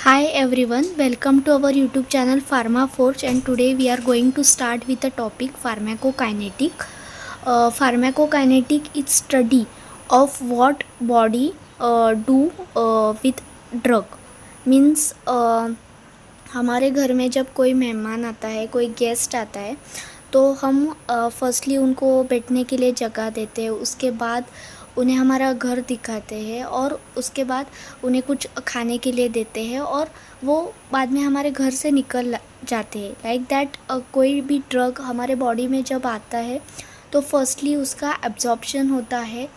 Hi everyone, welcome to our YouTube channel Pharma Forge, and today we are going to start with the topic pharmacokinetic. Pharmacokinetic is study of what body do with drug. Means हमारे घर में जब कोई मेहमान आता है, कोई guest आता है, तो हम फर्स्टली उनको बैठने के लिए जगह देते हैं। उसके बाद उन्हें हमारा घर दिखाते हैं और उसके बाद उन्हें कुछ खाने के लिए देते हैं और वो बाद में हमारे घर से निकल जाते हैं। लाइक दैट कोई भी ड्रग हमारे बॉडी में जब आता है तो फर्स्टली उसका एब्जॉर्प्शन होता है,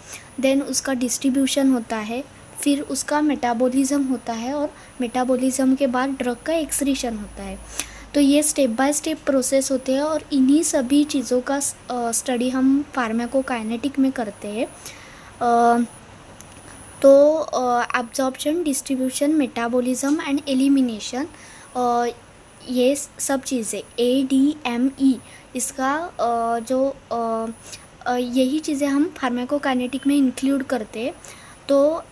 देन उसका डिस्ट्रीब्यूशन होता है, फिर उसका मेटाबॉलिज्म होता है और मेटाबॉलिज्म के बाद ड्रग का एक्सक्रीशन होता है। तो ये स्टेप बाय स्टेप प्रोसेस होते हैं और इन्हीं सभी चीज़ों का स्टडी हम फार्माकोकाइनेटिक में करते हैं। तो absorption, distribution, metabolism and elimination, ये सब चीज़ें ADME इसका यही चीज़ें हम फार्माकोकाइनेटिक में इंक्लूड करते हैं। तो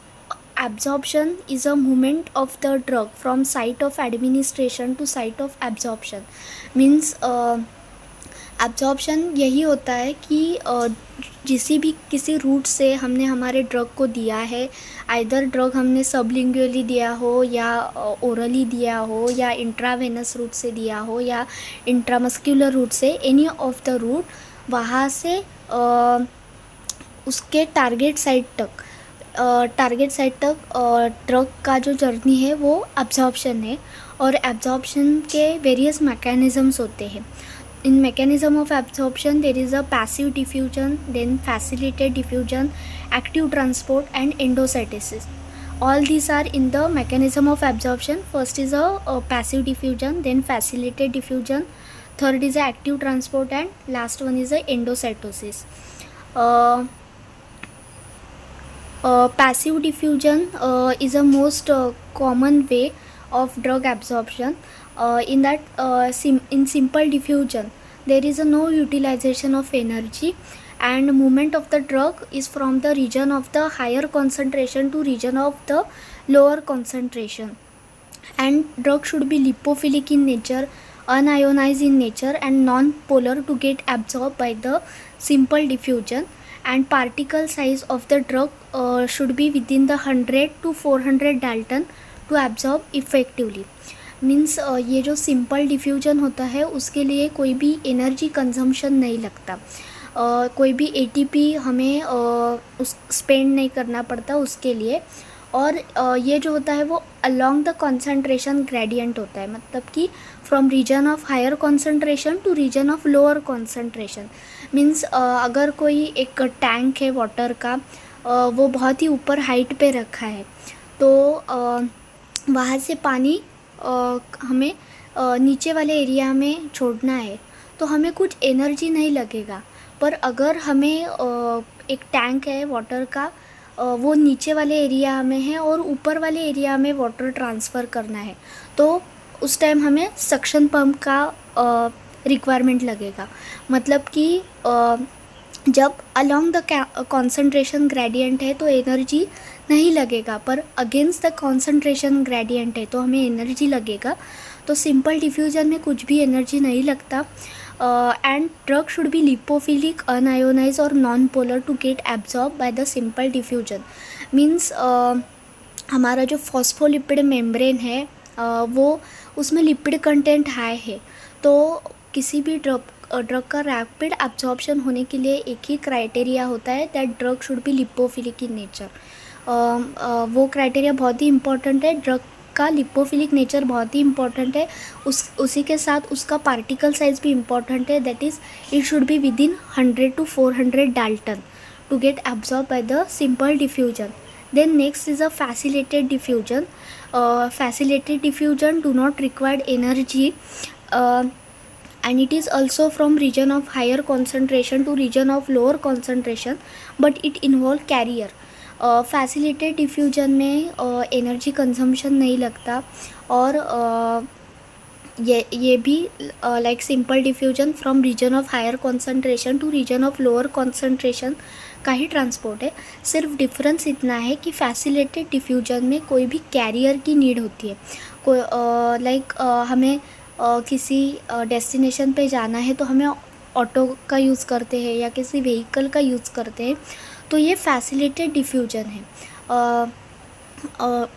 absorption is a movement of the drug from site of administration to site of absorption. Means absorption यही होता है कि किसी रूट से हमने हमारे ड्रग को दिया है, आइदर ड्रग हमने सबलिंगुअली दिया हो या ओरली दिया हो या इंट्रावेनस रूट से दिया हो या इंट्रामस्क्यूलर रूट से, एनी ऑफ द रूट, वहाँ से उसके टारगेट साइट तक ड्रग का जो जर्नी है वो एब्जॉर्प्शन है। और एब्जॉर्प्शन के वेरियस मैकेनिज़म्स होते हैं। In mechanism of absorption there is a passive diffusion, then facilitated diffusion, active transport and endocytosis. All these are in the mechanism of absorption. First is a passive diffusion, then facilitated diffusion, third is a active transport, and last one is a endocytosis. Passive diffusion is a most common way of drug absorption. In simple diffusion there is no utilization of energy, and movement of the drug is from the region of the higher concentration to region of the lower concentration, and drug should be lipophilic in nature, unionized in nature, and non-polar to get absorbed by the simple diffusion, and particle size of the drug should be within the 100 to 400 Dalton to absorb effectively. Means ये जो simple diffusion होता है उसके लिए कोई भी energy consumption नहीं लगता, कोई भी ATP हमें उस स्पेंड नहीं करना पड़ता उसके लिए। और ये जो होता है वो अलोंग द कॉन्सेंट्रेशन ग्रेडियंट होता है, मतलब कि from region of higher concentration to region of lower concentration. Means अगर कोई एक टैंक है वाटर का, वो बहुत ही ऊपर हाइट पे रखा है, तो वहाँ से पानी हमें नीचे वाले एरिया में छोड़ना है तो हमें कुछ एनर्जी नहीं लगेगा। पर अगर हमें एक टैंक है वाटर का, वो नीचे वाले एरिया में है और ऊपर वाले एरिया में वाटर ट्रांसफ़र करना है, तो उस टाइम हमें सक्शन पंप का रिक्वायरमेंट लगेगा। मतलब कि जब अलोंग द कॉन्सेंट्रेशन ग्रेडियंट है तो एनर्जी नहीं लगेगा, पर अगेंस्ट द कॉन्सेंट्रेशन ग्रेडियंट है तो हमें एनर्जी लगेगा। तो सिंपल डिफ्यूजन में कुछ भी एनर्जी नहीं लगता। And drug should be lipophilic, unionize और non polar to get absorb by the simple diffusion. Means हमारा जो फॉस्फोलिपिड मेम्ब्रेन है वो उसमें लिपिड कंटेंट हाई है, तो किसी भी ड्रग का रैपिड एब्जॉर्प्शन होने के लिए एक ही क्राइटेरिया होता है, that drug should be lipophilic in nature. वो क्राइटेरिया बहुत ही इम्पोर्टेंट है, ड्रग का लिपोफिलिक नेचर बहुत ही इम्पोर्टेंट है, उसी के साथ उसका पार्टिकल साइज भी इम्पोर्टेंट है, that is it should be with in 100 to 400 Dalton to get absorbed by the simple diffusion. Then next is a facilitated diffusion. Facilitated diffusion do not require energy, and it is also from region of higher concentration to region of lower concentration, but it involve carrier. Facilitated diffusion में energy consumption नहीं लगता, और ये भी like simple diffusion from region of higher concentration to region of lower concentration का ही transport है, सिर्फ डिफरेंस इतना है कि फैसिलिटेड डिफ्यूजन में कोई भी कैरियर की नीड होती है। कोई हमें किसी डेस्टिनेशन पे जाना है तो हमें ऑटो का यूज़ करते हैं या किसी व्हीकल का यूज़ करते हैं, तो ये फैसिलिटेड डिफ्यूजन है।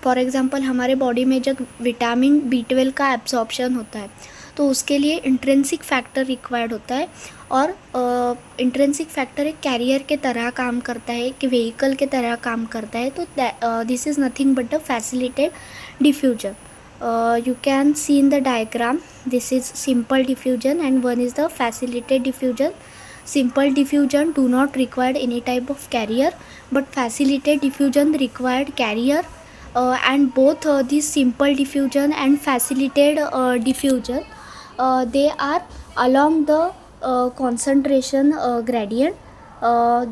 फॉर एग्ज़ाम्पल हमारे बॉडी में जब विटामिन B12 का एब्जॉर्प्शन होता है तो उसके लिए इंट्रिंसिक फैक्टर रिक्वायर्ड होता है, और इंट्रिंसिक फैक्टर एक कैरियर के तरह काम करता है, कि व्हीकल के तरह काम करता है। तो this is nothing but the facilitated diffusion. You can see in the diagram, this is simple diffusion and one is the facilitated diffusion. Simple diffusion do not require any type of carrier, but facilitated diffusion required carrier, and both this simple diffusion and facilitated diffusion, they are along the concentration gradient,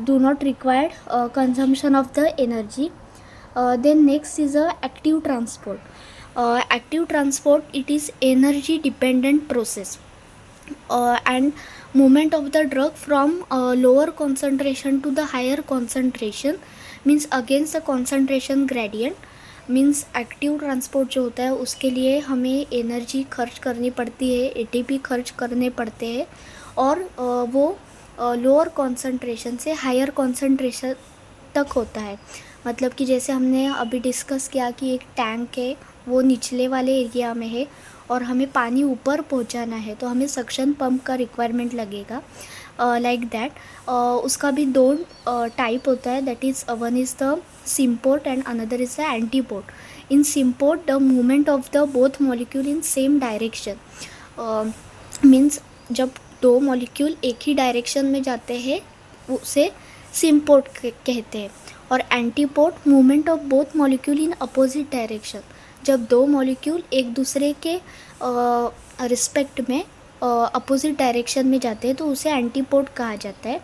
do not require consumption of the energy. Then next is a active transport. Active transport, it is energy dependent process, and movement of the drug from lower concentration to the higher concentration means against the concentration gradient. Means active transport जो होता है उसके लिए हमें energy खर्च करनी पड़ती है, एटीपी खर्च करने पड़ते हैं, और वो लोअर कॉन्सेंट्रेशन से हायर कॉन्सेंट्रेशन तक होता है। मतलब कि जैसे हमने अभी डिस्कस किया कि एक टैंक है, वो निचले वाले एरिया में है और हमें पानी ऊपर पहुंचाना है तो हमें सक्शन पंप का रिक्वायरमेंट लगेगा, लाइक दैट। उसका भी दो टाइप होता है, that is one is the symport and another is the antiport. In symport the movement of the both molecule in same direction, means जब दो मॉलिक्यूल एक ही डायरेक्शन में जाते हैं उसे सिम्पोर्ट कहते हैं, और antiport movement of both molecule in opposite direction, जब दो मॉलिक्यूल एक दूसरे के रिस्पेक्ट में अपोजिट डायरेक्शन में जाते हैं तो उसे एंटीपोर्ट कहा जाता है.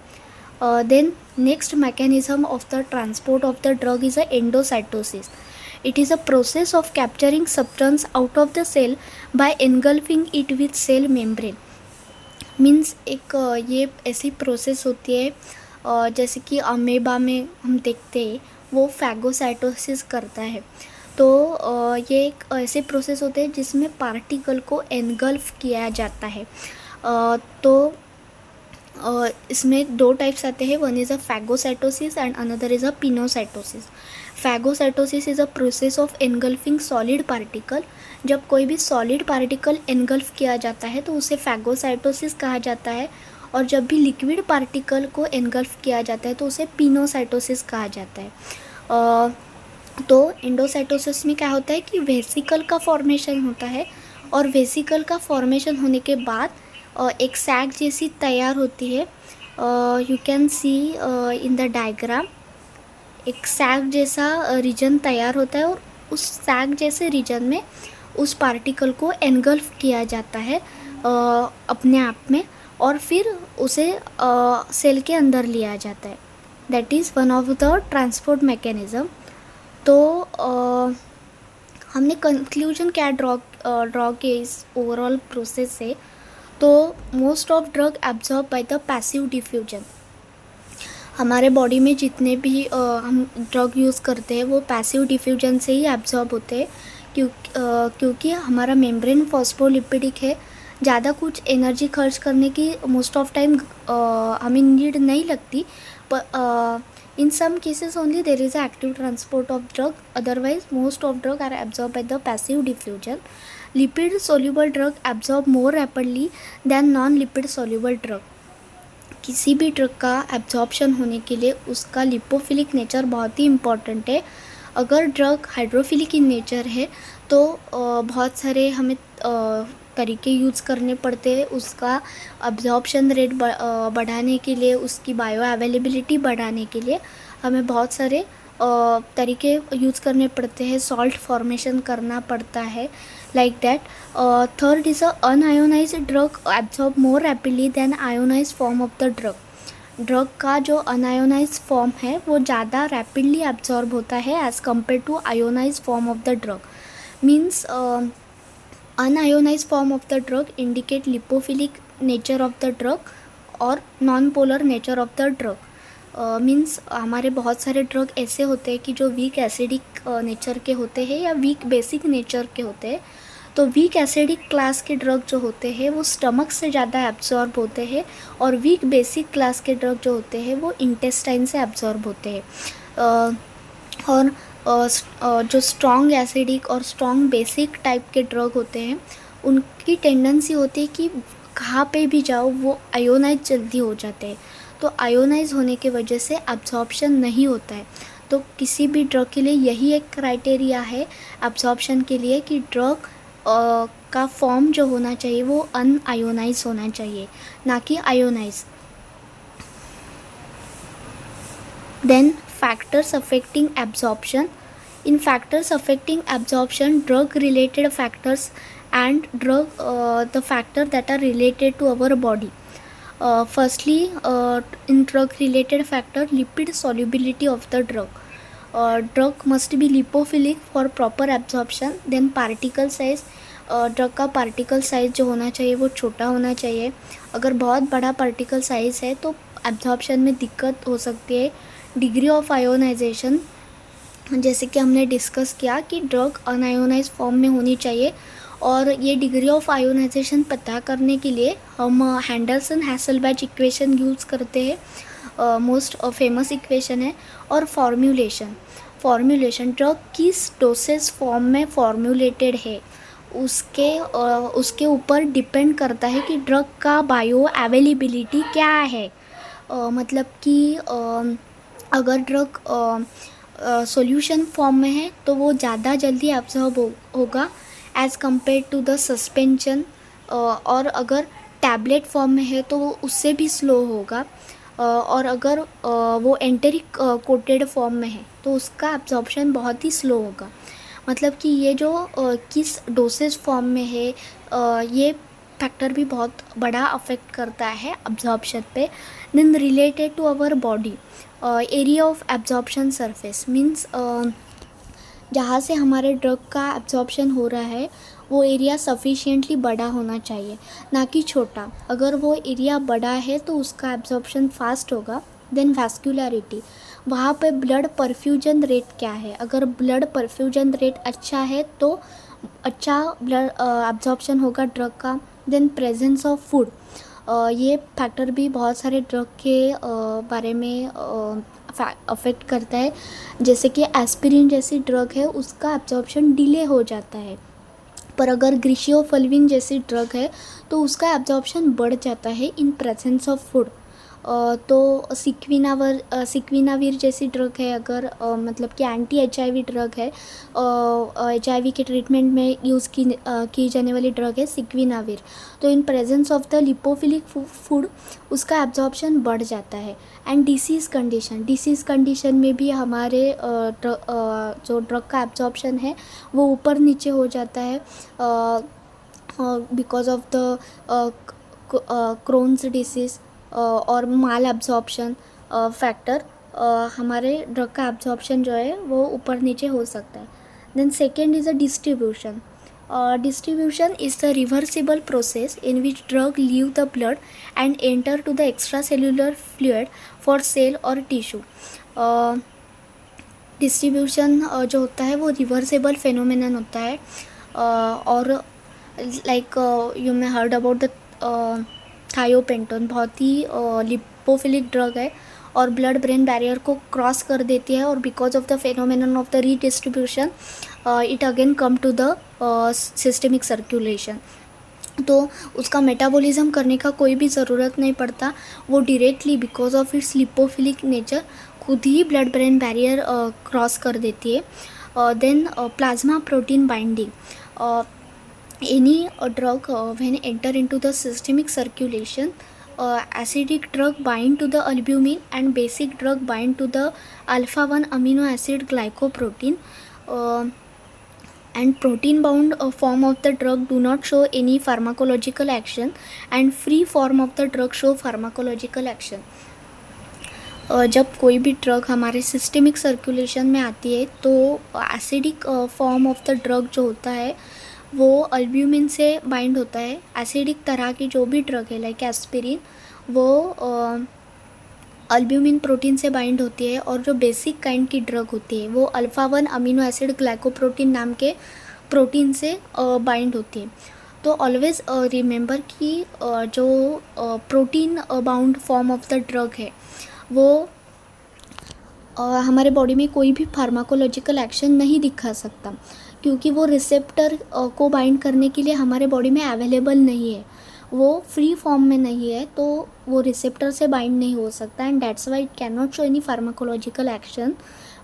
Then next mechanism of the transport of the drug is a endocytosis. It is a process of capturing substance out of the cell by engulfing it with cell membrane. Means एक ये ऐसी process होती है जैसे कि amoeba में हम देखते हैं वो फैगोसाइटोसिस करता है. तो ये एक ऐसे प्रोसेस होते हैं जिसमें पार्टिकल को एनगल्फ किया जाता है. तो इसमें दो टाइप्स आते हैं, one is a phagocytosis and another is a pinocytosis. Phagocytosis is a process of engulfing solid particle. जब कोई भी सॉलिड पार्टिकल एनगल्फ किया जाता है तो उसे फैगोसाइटोसिस कहा जाता है, और जब भी लिक्विड पार्टिकल को एनगल्फ किया जाता है तो उसे पिनोसाइटोसिस कहा जाता है. तो एंडोसाइटोसिस में क्या होता है कि वेसिकल का फॉर्मेशन होता है, और वेसिकल का फॉर्मेशन होने के बाद एक सैक जैसी तैयार होती है. You can see in the diagram, एक सैक जैसा रीजन तैयार होता है, और उस सैक जैसे रीजन में उस पार्टिकल को एनगल्फ किया जाता है अपने आप में, और फिर उसे सेल के अंदर लिया जाता है. That is one of the transport mechanism. तो हमने कंक्लूजन क्या ड्रॉ किए इस ओवरऑल प्रोसेस से. तो most of drug absorb by the passive diffusion. हमारे बॉडी में जितने भी हम ड्रग यूज़ करते हैं वो पैसिव डिफ्यूजन से ही एब्जॉर्ब होते हैं, क्योंकि हमारा मेम्ब्रेन फॉस्फोलिपिडिक है. ज़्यादा कुछ एनर्जी खर्च करने की मोस्ट ऑफ टाइम हमें नीड नहीं लगती, पर in some cases only there is a active transport of drug, otherwise most of drug are absorbed by the passive diffusion. Lipid soluble drug absorb more rapidly than non lipid soluble drug. किसी भी drug का absorption होने के लिए उसका lipophilic nature बहुत ही important है. अगर ड्रग हाइड्रोफिलिक इन नेचर है तो बहुत सारे हमें तरीके यूज़ करने पड़ते हैं उसका अब्जॉर्प्शन रेट बढ़ाने के लिए, उसकी बायो अवेलेबिलिटी बढ़ाने के लिए हमें बहुत सारे तरीके यूज़ करने पड़ते हैं. सॉल्ट फॉर्मेशन करना पड़ता है, like that. Third is a unionized drug absorb more rapidly than ionized form of the drug. Drug का जो अनआयोनाइज्ड फॉर्म है वो ज़्यादा रैपिडली एब्जॉर्ब होता है as compare to ionized form of the drug. Means unionized form of the drug indicate lipophilic nature of the drug और non polar nature of the drug. Means हमारे बहुत सारे drug ऐसे होते हैं कि जो वीक एसिडिक नेचर के होते हैं या वीक बेसिक नेचर के होते हैं। तो वीक एसिडिक क्लास के ड्रग जो होते हैं वो स्टमक से ज़्यादा एब्जॉर्ब होते हैं, और वीक बेसिक क्लास के ड्रग जो होते हैं वो इंटेस्टाइन से एब्जॉर्ब होते हैं। और जो स्ट्रॉन्ग एसिडिक और स्ट्रॉन्ग बेसिक टाइप के ड्रग होते हैं उनकी टेंडेंसी होती है कि कहाँ पे भी जाओ वो आयोनाइज जल्दी हो जाते हैं। तो आयोनाइज होने की वजह से अब्जॉर्प्शन नहीं होता है। तो किसी भी ड्रग के लिए यही एक क्राइटेरिया है अब्जॉर्प्शन के लिए कि ड्रग का फॉर्म जो होना चाहिए वो अनआयोनाइज होना चाहिए, ना कि ionize. Then factors affecting absorption. In factors affecting absorption, drug related factors and the factor that are related to our body. Firstly, in drug related factor, lipid solubility of the drug. Drug must be lipophilic for proper absorption. Then particle size, drug का particle size जो होना चाहिए वो छोटा होना चाहिए। अगर बहुत बड़ा पार्टिकल साइज़ है तो एब्जॉर्प्शन में दिक्कत हो सकती है। डिग्री ऑफ आयोनाइजेशन, जैसे कि हमने डिस्कस किया कि ड्रग अनआयोनाइज फॉर्म में होनी चाहिए, और ये डिग्री ऑफ आयोनाइजेशन पता करने के लिए हम हैंडरसन हैसलबैच इक्वेशन यूज़ करते हैं, मोस्ट फेमस इक्वेशन है। और फॉर्मूलेशन ड्रग किस डोसेज फॉर्म में फॉर्मूलेटेड है उसके ऊपर डिपेंड करता है कि ड्रग का बायो अवेलेबिलिटी क्या है। मतलब कि अगर ड्रग सॉल्यूशन फॉर्म में है तो वो ज़्यादा जल्दी एब्जॉर्ब होगा as compare to the suspension, और अगर टैबलेट फॉर्म में है तो वो उससे भी स्लो होगा, और अगर वो एंटेरिक कोटेड फॉर्म में है तो उसका एब्जॉर्प्शन बहुत ही स्लो होगा। मतलब कि ये जो किस डोसेज फॉर्म में है ये फैक्टर भी बहुत बड़ा अफेक्ट करता है अब्जॉर्प्शन पे। Then related to our body, area of absorption surface means जहाँ से हमारे ड्रग का एब्जॉर्प्शन हो रहा है वो एरिया सफिशिएंटली बड़ा होना चाहिए, ना कि छोटा। अगर वो एरिया बड़ा है तो उसका एब्जॉर्प्शन फास्ट होगा। देन वैस्कुलरिटी, वहाँ पे ब्लड परफ्यूजन रेट क्या है। अगर ब्लड परफ्यूजन रेट अच्छा है तो अच्छा ब्लड एब्जॉर्प्शन होगा ड्रग का। देन प्रेजेंस ऑफ फूड, ये फैक्टर भी बहुत सारे ड्रग के बारे में अफेक्ट करता है। जैसे कि एस्पिरिन जैसी ड्रग है उसका एब्जॉर्प्शन डिले हो जाता है, पर अगर ग्रिशियोफल्विन जैसी ड्रग है तो उसका एब्जॉर्प्शन बढ़ जाता है इन प्रेजेंस ऑफ फूड। तो सिक्विनावीर जैसी ड्रग है, अगर मतलब कि एंटी HIV ड्रग है, HIV के ट्रीटमेंट में यूज़ की जाने वाली ड्रग है सिक्विनावीर। तो in presence of the lipophilic food उसका एब्जॉर्प्शन बढ़ जाता है। एंड डिसीज़ कंडीशन में भी हमारे जो ड्रग का एब्जॉर्प्शन है वो ऊपर नीचे हो जाता है because of the Crohn's disease और माल एब्जॉर्प्शन फैक्टर, हमारे ड्रग का एब्जॉर्प्शन जो है वो ऊपर नीचे हो सकता है। Then second is a distribution. Distribution is the reversible process in which drug leave the blood and enter to the extracellular fluid for cell or tissue. Distribution जो होता है वो रिवर्सेबल फेनोमेनन होता है, और like you may heard about the thiopentone, बहुत ही lipophilic drug है और ब्लड ब्रेन बैरियर को क्रॉस कर देती है, और because of the phenomenon of the redistribution it again come to the systemic circulation. तो उसका मेटाबॉलिज्म करने का कोई भी ज़रूरत नहीं पड़ता, वो directly because of its lipophilic nature खुद ही ब्लड ब्रेन बैरियर क्रॉस कर देती है। Then plasma protein binding, any drug when enter into the systemic circulation, acidic drug bind to the albumin and basic drug bind to the alpha 1 amino acid glycoprotein, and protein bound form of the drug do not show any pharmacological action and free form of the drug show pharmacological action. जब कोई भी drug हमारे systemic circulation में आती है तो acidic form of the drug जो होता है वो अल्ब्यूमिन से बाइंड होता है। एसिडिक तरह की जो भी ड्रग है लाइक एस्पिरिन वो अल्ब्यूमिन प्रोटीन से बाइंड होती है, और जो बेसिक काइंड की ड्रग होती है वो अल्फ़ा 1 अमीनो एसिड ग्लाइकोप्रोटीन नाम के प्रोटीन से बाइंड होती है। तो ऑलवेज़ रिमेंबर कि जो protein bound form of the drug है वो हमारे बॉडी में कोई भी फार्माकोलॉजिकल एक्शन नहीं दिखा सकता, क्योंकि वो रिसेप्टर को बाइंड करने के लिए हमारे बॉडी में अवेलेबल नहीं है, वो फ्री फॉर्म में नहीं है, तो वो रिसेप्टर से बाइंड नहीं हो सकता, and that's why it can not show any pharmacological action,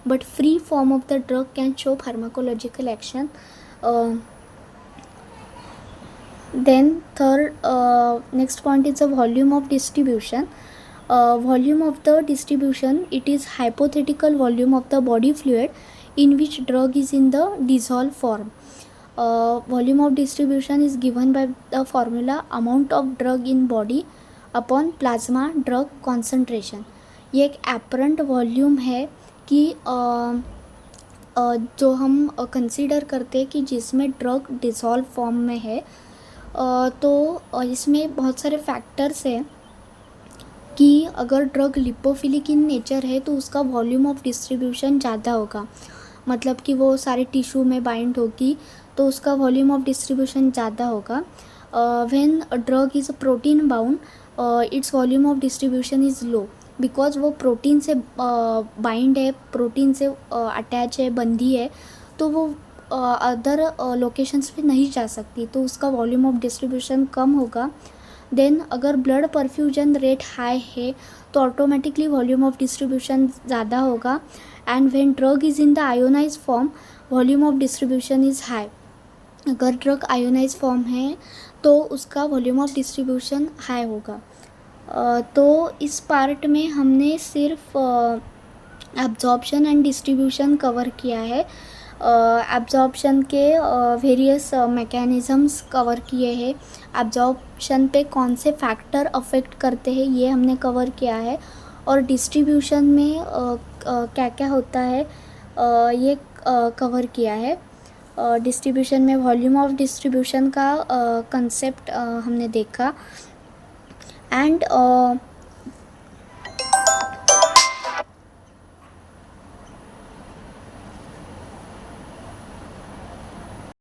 but free form of the drug can show pharmacological action. Then third, next point is the volume of distribution. Volume of the distribution, it is hypothetical volume of the body fluid in which drug is in the dissolved form. Volume of distribution is given by the formula amount of drug in body upon plasma drug concentration. ये एक apparent volume है कि जो हम consider करते हैं कि जिसमें ड्रग डिसॉल्व फॉर्म में है. तो इसमें बहुत सारे फैक्टर्स हैं कि अगर ड्रग लिपोफिलिक इन नेचर है तो उसका वॉल्यूम ऑफ डिस्ट्रीब्यूशन ज़्यादा होगा, मतलब कि वो सारे टिश्यू में बाइंड होगी तो उसका वॉल्यूम ऑफ डिस्ट्रीब्यूशन ज़्यादा होगा. When drug is protein bound its volume of distribution is low, because वो प्रोटीन से बाइंड है, प्रोटीन से अटैच है, बंधी है, तो वो अदर लोकेशंस पे नहीं जा सकती, तो उसका वॉल्यूम ऑफ डिस्ट्रीब्यूशन कम होगा. देन अगर ब्लड परफ्यूजन रेट हाई है तो ऑटोमेटिकली वॉल्यूम ऑफ डिस्ट्रीब्यूशन ज़्यादा होगा. And when drug is in the ionize form volume of distribution is high. अगर ड्रग आयोनाइज फॉर्म है तो उसका वॉल्यूम ऑफ डिस्ट्रीब्यूशन हाई होगा. तो इस पार्ट में हमने सिर्फ एब्जॉर्प्शन एंड डिस्ट्रीब्यूशन कवर किया है. एब्जॉर्प्शन के वेरियस मैकेनिज़म्स कवर किए हैं, एब्जॉर्प्शन पे कौन से फैक्टर अफेक्ट करते हैं ये हमने कवर किया है, और डिस्ट्रीब्यूशन में क्या क्या होता है ये कवर किया है. डिस्ट्रीब्यूशन में वॉल्यूम ऑफ डिस्ट्रीब्यूशन का कंसेप्ट हमने देखा. एंड